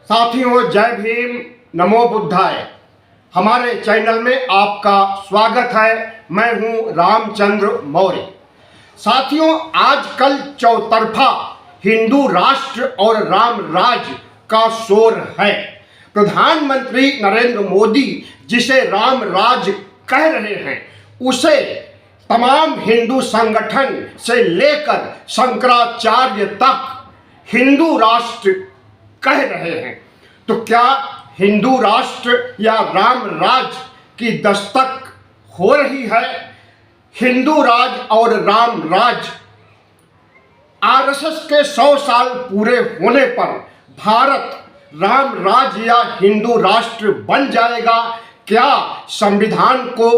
साथियों, जय भीम, नमो बुद्धाय। हमारे चैनल में आपका स्वागत है। मैं हूं रामचंद्र मौर्य। साथियों, आजकल चौतरफा हिंदू राष्ट्र और राम राज्य का शोर है। प्रधानमंत्री नरेंद्र मोदी जिसे राम राज्य कह रहे हैं, उसे तमाम हिंदू संगठन से लेकर शंकराचार्य तक हिंदू राष्ट्र कह रहे हैं। तो क्या हिंदू राष्ट्र या राम राज्य की दस्तक हो रही है? हिंदू राज और राम राज्य आरएसएस के 100 साल पूरे होने पर भारत राम राज्य या हिंदू राष्ट्र बन जाएगा? क्या संविधान को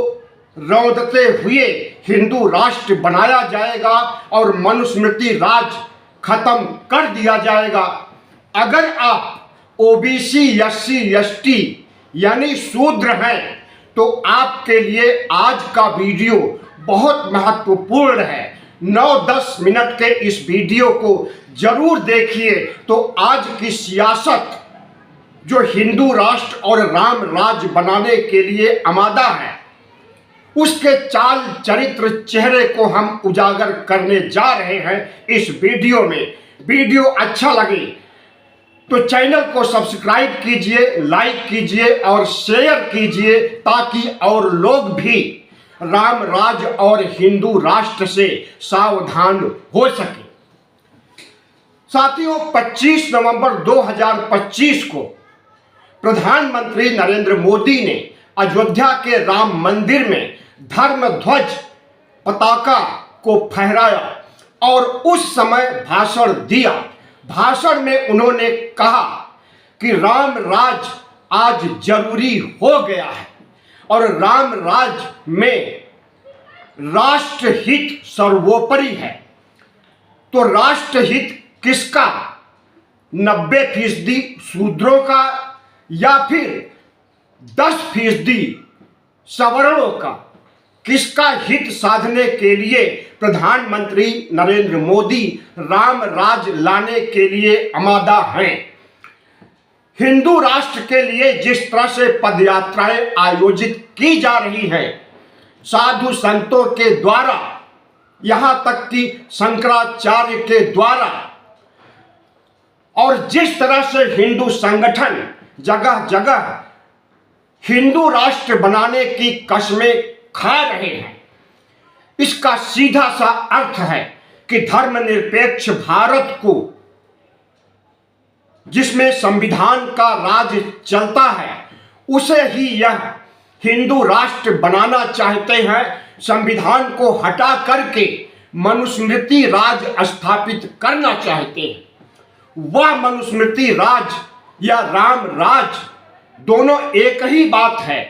रौंदते हुए हिंदू राष्ट्र बनाया जाएगा और मनुस्मृति राज खत्म कर दिया जाएगा? अगर आप ओबीसी, एससी, एसटी यानी शूद्र हैं तो आपके लिए आज का वीडियो बहुत महत्वपूर्ण है। 9-10 मिनट के इस वीडियो को जरूर देखिए तो आज की सियासत जो हिंदू राष्ट्र और राम राज्य बनाने के लिए आमादा है, उसके चाल चरित्र चेहरे को हम उजागर करने जा रहे हैं इस वीडियो में। वीडियो अच्छा लगे तो चैनल को सब्सक्राइब कीजिए, लाइक कीजिए और शेयर कीजिए ताकि और लोग भी राम राज्य और हिंदू राष्ट्र से सावधान हो सके। साथियों, 25 नवंबर 2025 को प्रधानमंत्री नरेंद्र मोदी ने अयोध्या के राम मंदिर में धर्म ध्वज पताका को फहराया और उस समय भाषण दिया। भाषण में उन्होंने कहा कि राम राज आज जरूरी हो गया है और राम राज में राष्ट्रहित सर्वोपरि है। तो राष्ट्रहित किसका? 90% शूद्रों का या फिर 10% सवर्णों का? किसका हित साधने के लिए प्रधानमंत्री नरेंद्र मोदी राम राज लाने के लिए आमादा हैं? हिंदू राष्ट्र के लिए जिस तरह से पदयात्राएं आयोजित की जा रही हैं साधु संतों के द्वारा, यहां तक कि शंकराचार्य के द्वारा, और जिस तरह से हिंदू संगठन जगह जगह हिंदू राष्ट्र बनाने की कस्में खा रहे हैं, इसका सीधा सा अर्थ है कि धर्मनिरपेक्ष भारत को, जिसमें संविधान का राज चलता है, उसे ही यह हिंदू राष्ट्र बनाना चाहते हैं। संविधान को हटा करके मनुस्मृति राज स्थापित करना चाहते हैं। वह मनुस्मृति राज या राम राज दोनों एक ही बात है।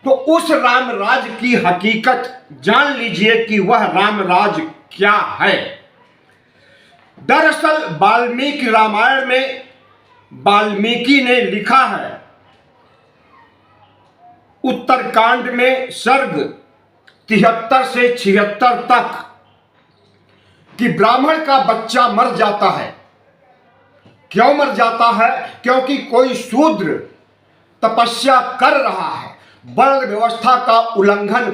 तो उस राम राज की हकीकत जान लीजिए कि वह राम राज क्या है। दरअसल वाल्मीकि रामायण में वाल्मीकि ने लिखा है, उत्तरकांड में सर्ग 73 से 76 तक, कि ब्राह्मण का बच्चा मर जाता है। क्यों मर जाता है? क्योंकि कोई शूद्र तपस्या कर रहा है, वर्ण व्यवस्था का उल्लंघन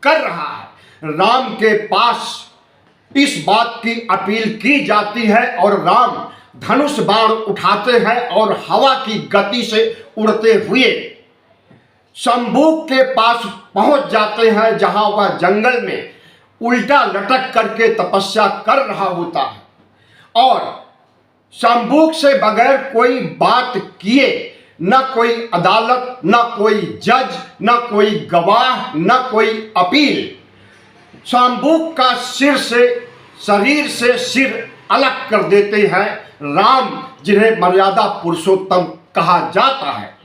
कर रहा है। राम के पास इस बात की अपील की जाती है और राम धनुष बाण उठाते हैं और हवा की गति से उड़ते हुए शंभू के पास पहुंच जाते हैं, जहां वह जंगल में उल्टा लटक करके तपस्या कर रहा होता है। और शंभू से बगैर कोई बात किए न कोई अदालत, न कोई जज, न कोई गवाह, न कोई अपील, शाम्बुक का शरीर से सिर अलग कर देते हैं राम, जिन्हें मर्यादा पुरुषोत्तम कहा जाता है।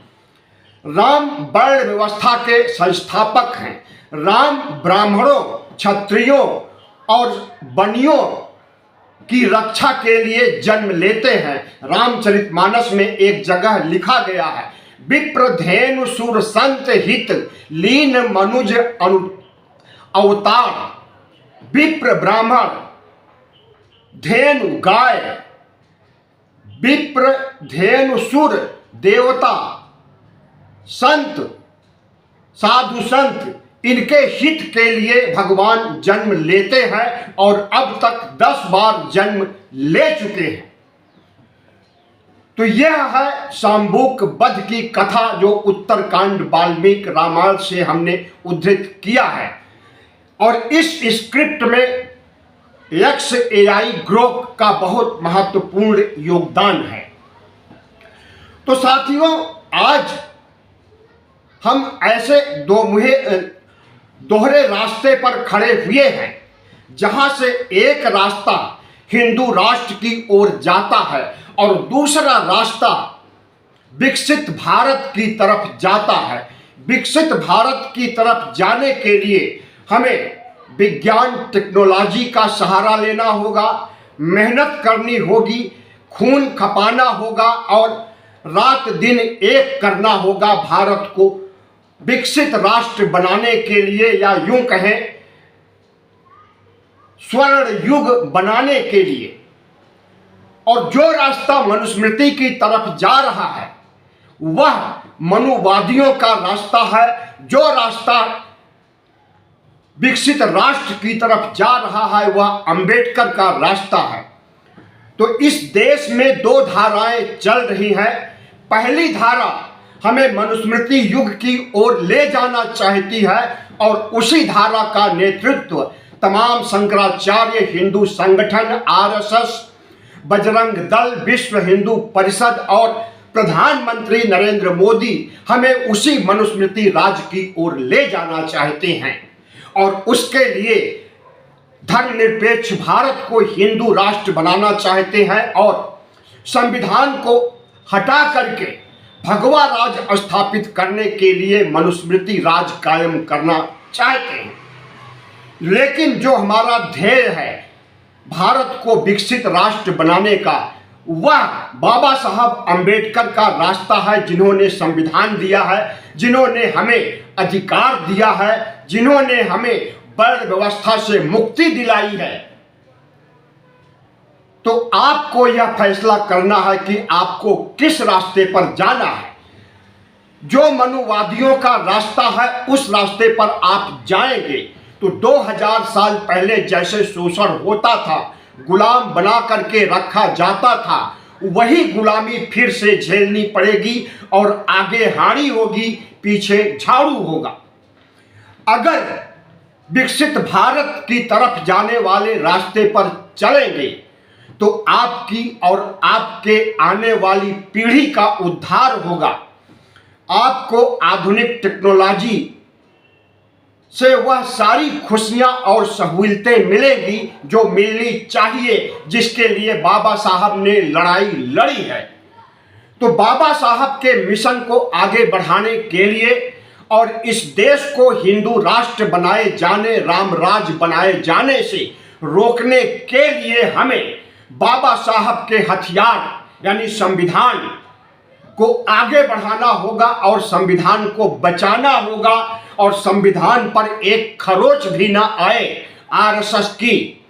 राम वर्ण व्यवस्था के संस्थापक हैं। राम ब्राह्मणों, क्षत्रियों और बनियों की रक्षा के लिए जन्म लेते हैं। रामचरितमानस में एक जगह लिखा गया है, विप्रधेनु सुर संत हित लीन मनुज अवतार। विप्र ब्राह्मण, धेनु गाय, विप्र धेनु सुर देवता संत साधु संत इनके हित के लिए भगवान जन्म लेते हैं और अब तक 10 बार जन्म ले चुके हैं। तो यह है शाम्बुक वध की कथा जो उत्तरकांड वाल्मीकि रामायण से हमने उद्धृत किया है। और इस स्क्रिप्ट में XAI ग्रुप का बहुत महत्वपूर्ण योगदान है। तो साथियों, आज हम ऐसे दोहरे रास्ते पर खड़े हुए हैं जहां से एक रास्ता हिंदू राष्ट्र की ओर जाता है और दूसरा रास्ता विकसित भारत की तरफ जाता है। विकसित भारत की तरफ जाने के लिए हमें विज्ञान टेक्नोलॉजी का सहारा लेना होगा, मेहनत करनी होगी, खून खपाना होगा और रात दिन एक करना होगा भारत को विकसित राष्ट्र बनाने के लिए, या यूं कहें स्वर्ण युग बनाने के लिए। और जो रास्ता मनुस्मृति की तरफ जा रहा है वह मनुवादियों का रास्ता है। जो रास्ता विकसित राष्ट्र की तरफ जा रहा है वह अंबेडकर का रास्ता है। तो इस देश में 2 धाराएं चल रही हैं। पहली धारा हमें मनुस्मृति युग की ओर ले जाना चाहती है और उसी धारा का नेतृत्व तमाम शंकराचार्य हिंदू संगठन, RSS, बजरंग दल, विश्व हिंदू परिषद और प्रधानमंत्री नरेंद्र मोदी हमें उसी मनुस्मृति राज की ओर ले जाना चाहते हैं। और उसके लिए धर्मनिरपेक्ष भारत को हिंदू राष्ट्र बनाना चाहते हैं और संविधान को हटा करके भगवा राज स्थापित करने के लिए मनुस्मृति राज कायम करना चाहते हैं। लेकिन जो हमारा ध्येय है भारत को विकसित राष्ट्र बनाने का, वह बाबा साहब अंबेडकर का रास्ता है, जिन्होंने संविधान दिया है, जिन्होंने हमें अधिकार दिया है, जिन्होंने हमें वर्ण व्यवस्था से मुक्ति दिलाई है। तो आपको यह फैसला करना है कि आपको किस रास्ते पर जाना है। जो मनुवादियों का रास्ता है उस रास्ते पर आप जाएंगे तो 2000 साल पहले जैसे शोषण होता था, गुलाम बना करके रखा जाता था, वही गुलामी फिर से झेलनी पड़ेगी और आगे हाड़ी होगी, पीछे झाड़ू होगा। अगर विकसित भारत की तरफ जाने वाले रास्ते पर चलेंगे तो आपकी और आपके आने वाली पीढ़ी का उद्धार होगा। आपको आधुनिक टेक्नोलॉजी से वह सारी खुशियां और सहूलियतें मिलेंगी जो मिलनी चाहिए, जिसके लिए बाबा साहब ने लड़ाई लड़ी है। तो बाबा साहब के मिशन को आगे बढ़ाने के लिए और इस देश को हिंदू राष्ट्र बनाए जाने, राम राज बनाए जाने से रोकने के लिए हमें बाबा साहब के हथियार यानी संविधान को आगे बढ़ाना होगा और संविधान को बचाना होगा और संविधान पर एक खरोच भी ना आए RSS की,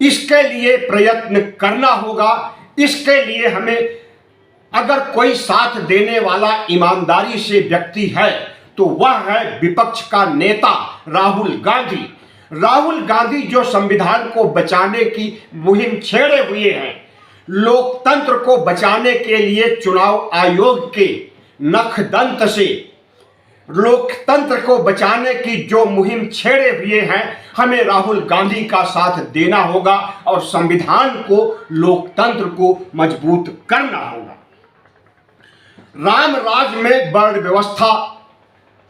इसके लिए प्रयत्न करना होगा। इसके लिए हमें अगर कोई साथ देने वाला ईमानदारी से व्यक्ति है तो वह है विपक्ष का नेता राहुल गांधी। राहुल गांधी जो संविधान को बचाने की मुहिम छेड़े हुए हैं, लोकतंत्र को बचाने के लिए चुनाव आयोग के नखदंत से लोकतंत्र को बचाने की जो मुहिम छेड़े हुए हैं, हमें राहुल गांधी का साथ देना होगा और संविधान को, लोकतंत्र को मजबूत करना होगा। राम राज में वर्ण व्यवस्था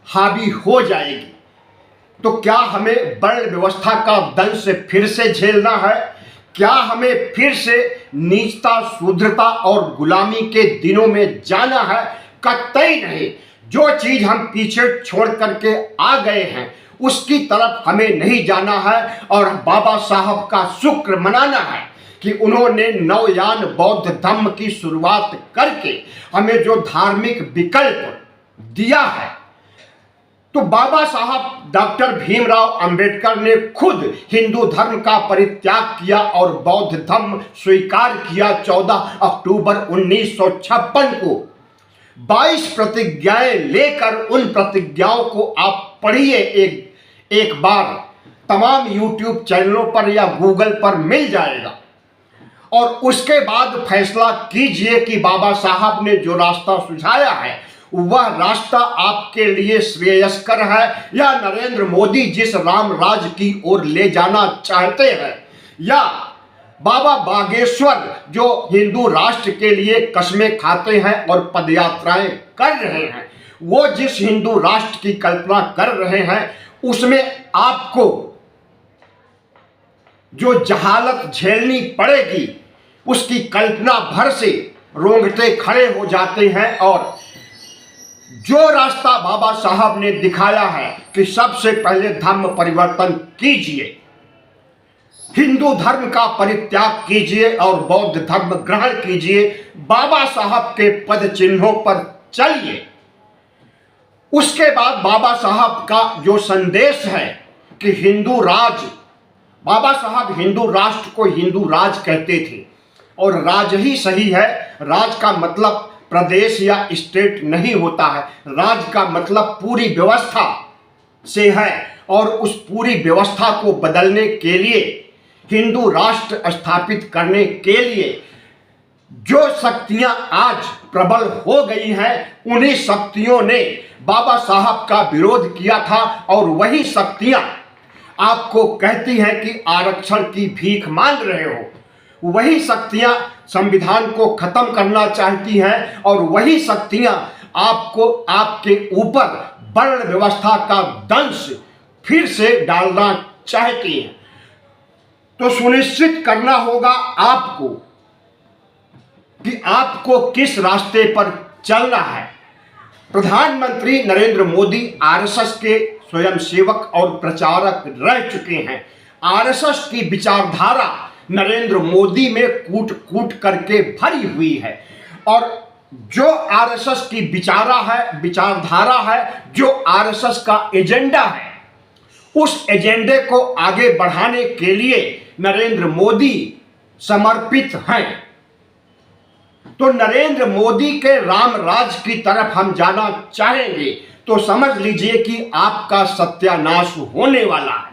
हावी हो जाएगी तो क्या हमें वर्ण व्यवस्था का दंश फिर से झेलना है? क्या हमें फिर से नीचता, शूद्रता और गुलामी के दिनों में जाना है? कतई नहीं। जो चीज हम पीछे छोड़ करके आ गए हैं उसकी तरफ हमें नहीं जाना है और बाबा साहब का शुक्र मनाना है कि उन्होंने नवयान बौद्ध धर्म की शुरुआत करके हमें जो धार्मिक विकल्प दिया है, तो बाबा साहब डॉक्टर भीमराव अंबेडकर ने खुद हिंदू धर्म का परित्याग किया और बौद्ध धर्म स्वीकार किया। 14 अक्टूबर 1956 को 22 प्रतिज्ञाएं लेकर, उन प्रतिज्ञाओं को आप पढ़िए एक बार, तमाम YouTube चैनलों पर या गूगल पर मिल जाएगा। और उसके बाद फैसला कीजिए कि बाबा साहब ने जो रास्ता सुझाया है वह रास्ता आपके लिए श्रेयस्कर है, या नरेंद्र मोदी जिस राम राज की ओर ले जाना चाहते हैं, या बाबा बागेश्वर जो हिंदू राष्ट्र के लिए कस्में खाते हैं और पदयात्राएं कर रहे हैं, वो जिस हिंदू राष्ट्र की कल्पना कर रहे हैं उसमें आपको जो जहालत झेलनी पड़ेगी उसकी कल्पना भर से रोंगटे खड़े हो जाते हैं। और जो रास्ता बाबा साहब ने दिखाया है कि सबसे पहले धर्म परिवर्तन कीजिए, हिंदू धर्म का परित्याग कीजिए और बौद्ध धर्म ग्रहण कीजिए, बाबा साहब के पद चिन्हों पर चलिए। उसके बाद बाबा साहब का जो संदेश है कि हिंदू राज, बाबा साहब हिंदू राष्ट्र को हिंदू राज कहते थे, और राज ही सही है। राज का मतलब प्रदेश या स्टेट नहीं होता है, राज का मतलब पूरी व्यवस्था से है। और उस पूरी व्यवस्था को बदलने के लिए, हिंदू राष्ट्र स्थापित करने के लिए जो शक्तियां आज प्रबल हो गई हैं, उन्हीं शक्तियों ने बाबा साहब का विरोध किया था। और वही शक्तियां आपको कहती हैं कि आरक्षण की भीख मांग रहे हो, वही शक्तियां संविधान को खत्म करना चाहती हैं, और वही शक्तियां आपको, आपके ऊपर वर्ण व्यवस्था का दंश फिर से डालना चाहती हैं। तो सुनिश्चित करना होगा आपको कि आपको किस रास्ते पर चलना है। प्रधानमंत्री नरेंद्र मोदी आरएसएस के स्वयंसेवक और प्रचारक रह चुके हैं। आरएसएस की विचारधारा नरेंद्र मोदी में कूट कूट करके भरी हुई है, और जो आरएसएस की विचारधारा है, जो आरएसएस का एजेंडा है, उस एजेंडे को आगे बढ़ाने के लिए नरेंद्र मोदी समर्पित हैं। तो नरेंद्र मोदी के राम राज की तरफ हम जाना चाहेंगे तो समझ लीजिए कि आपका सत्यानाश होने वाला है।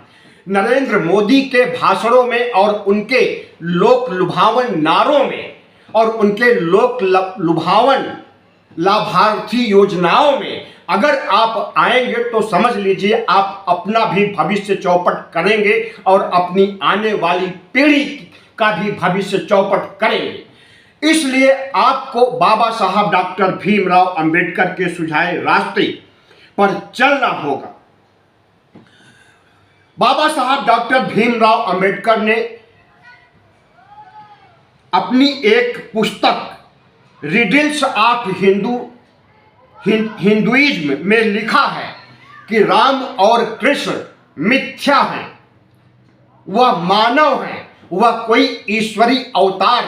नरेंद्र मोदी के भाषणों में और उनके लोक लुभावन नारों में और उनके लोक लुभावन लाभार्थी योजनाओं में अगर आप आएंगे तो समझ लीजिए आप अपना भी भविष्य चौपट करेंगे और अपनी आने वाली पीढ़ी का भी भविष्य चौपट करेंगे। इसलिए आपको बाबा साहब डॉक्टर भीमराव अंबेडकर के सुझाए रास्ते पर चलना होगा। बाबा साहब डॉक्टर भीमराव अंबेडकर ने अपनी एक पुस्तक रिडल्स ऑफ हिंदुइज्म में लिखा है कि राम और कृष्ण मिथ्या हैं, वह मानव हैं, वह कोई ईश्वरी अवतार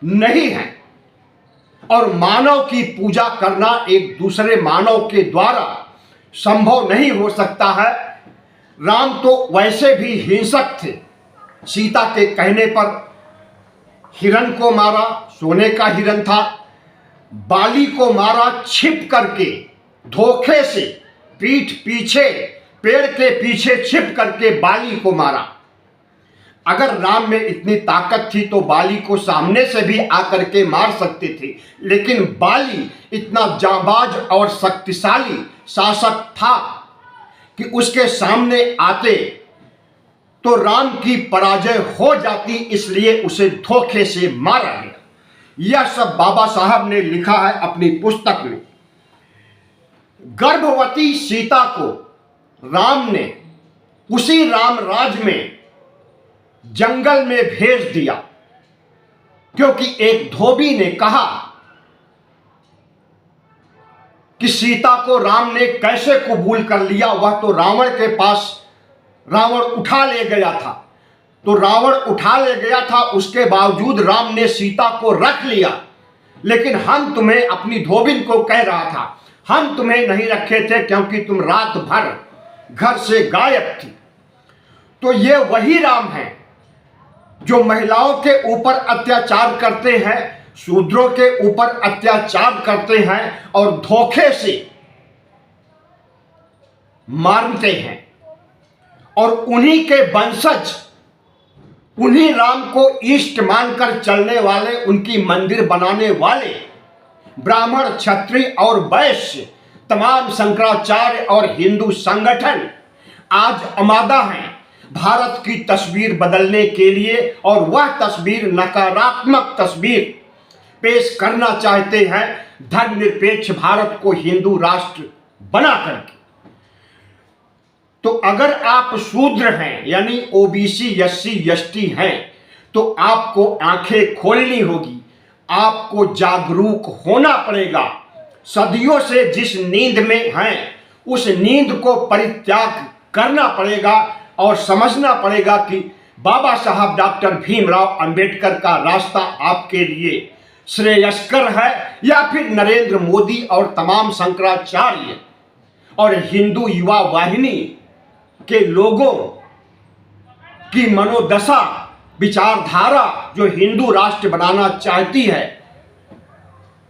नहीं है, और मानव की पूजा करना एक दूसरे मानव के द्वारा संभव नहीं हो सकता है। राम तो वैसे भी हिंसक थे, सीता के कहने पर हिरण को मारा, सोने का हिरण था, बाली को मारा छिप करके, धोखे से, पीठ पीछे, पेड़ के पीछे छिप करके बाली को मारा। अगर राम में इतनी ताकत थी तो बाली को सामने से भी आकर के मार सकते थे, लेकिन बाली इतना जांबाज और शक्तिशाली शासक था कि उसके सामने आते तो राम की पराजय हो जाती, इसलिए उसे धोखे से मारा गया। यह सब बाबा साहब ने लिखा है अपनी पुस्तक में। गर्भवती सीता को राम ने उसी राम राज में जंगल में भेज दिया, क्योंकि एक धोबी ने कहा कि सीता को राम ने कैसे कबूल कर लिया, वह तो रावण के पास रावण उठा ले गया था। तो रावण उठा ले गया था, उसके बावजूद राम ने सीता को रख लिया। लेकिन हम तुम्हें, अपनी धोबिन को कह रहा था, हम तुम्हें नहीं रखे थे क्योंकि तुम रात भर घर से गायब थी। तो ये वही राम हैं जो महिलाओं के ऊपर अत्याचार करते हैं, शूद्रों के ऊपर अत्याचार करते हैं और धोखे से मारते हैं। और उन्हीं के वंशज, उन्हीं राम को इष्ट मानकर चलने वाले, उनकी मंदिर बनाने वाले ब्राह्मण, क्षत्रिय और वैश्य, तमाम शंकराचार्य और हिंदू संगठन आज आमादा हैं भारत की तस्वीर बदलने के लिए, और वह तस्वीर नकारात्मक तस्वीर पेश करना चाहते हैं धर्मनिरपेक्ष भारत को हिंदू राष्ट्र बना करके। तो अगर आप शूद्र हैं यानी ओबीसी, एससी, एसटी हैं, तो आपको आंखें खोलनी होगी, आपको जागरूक होना पड़ेगा। सदियों से जिस नींद में हैं उस नींद को परित्याग करना पड़ेगा और समझना पड़ेगा कि बाबा साहब डॉक्टर भीमराव अंबेडकर का रास्ता आपके लिए श्रेयस्कर है या फिर नरेंद्र मोदी और तमाम शंकराचार्य और हिंदू युवा वाहिनी के लोगों की मनोदशा, विचारधारा जो हिंदू राष्ट्र बनाना चाहती है,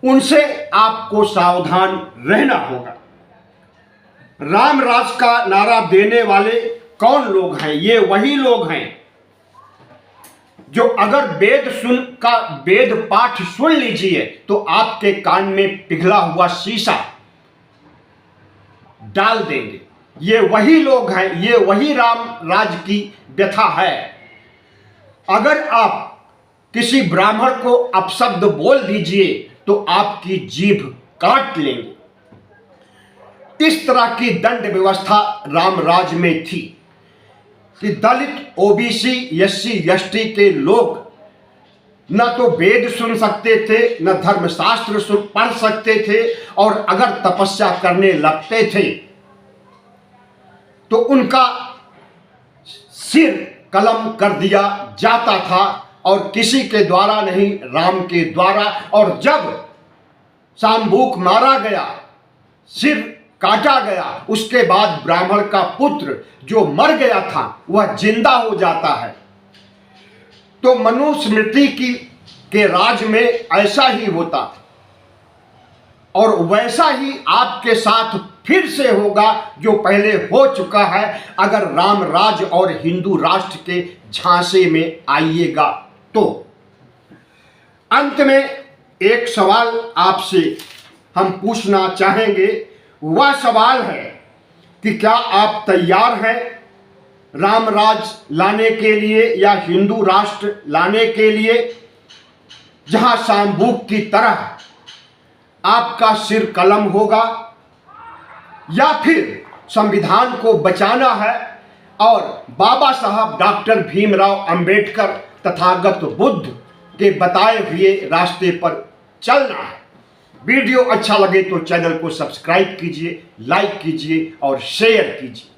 उनसे आपको सावधान रहना होगा। राम राज का नारा देने वाले कौन लोग हैं? ये वही लोग हैं जो अगर वेद पाठ सुन लीजिए तो आपके कान में पिघला हुआ शीशा डाल देंगे। ये वही लोग हैं, ये वही राम राज की व्यथा है। अगर आप किसी ब्राह्मण को अपशब्द बोल दीजिए तो आपकी जीभ काट लेंगे। इस तरह की दंड व्यवस्था रामराज में थी कि दलित, ओबीसी, एससी, एसटी के लोग न तो वेद सुन सकते थे, न धर्मशास्त्र पढ़ सकते थे, और अगर तपस्या करने लगते थे तो उनका सिर कलम कर दिया जाता था, और किसी के द्वारा नहीं, राम के द्वारा। और जब शाम्बूक मारा गया, सिर काटा गया, उसके बाद ब्राह्मण का पुत्र जो मर गया था वह जिंदा हो जाता है। तो मनुस्मृति के राज में ऐसा ही होता, और वैसा ही आपके साथ फिर से होगा जो पहले हो चुका है अगर राम राज और हिंदू राष्ट्र के झांसे में आइएगा तो। अंत में एक सवाल आपसे हम पूछना चाहेंगे। वह सवाल है कि क्या आप तैयार हैं राम राज लाने के लिए या हिंदू राष्ट्र लाने के लिए, जहां शाम्बूक की तरह आपका सिर कलम होगा, या फिर संविधान को बचाना है और बाबा साहब डॉक्टर भीमराव अंबेडकर तथागत बुद्ध के बताए हुए रास्ते पर चलना है। वीडियो अच्छा लगे तो चैनल को सब्सक्राइब कीजिए, लाइक कीजिए और शेयर कीजिए।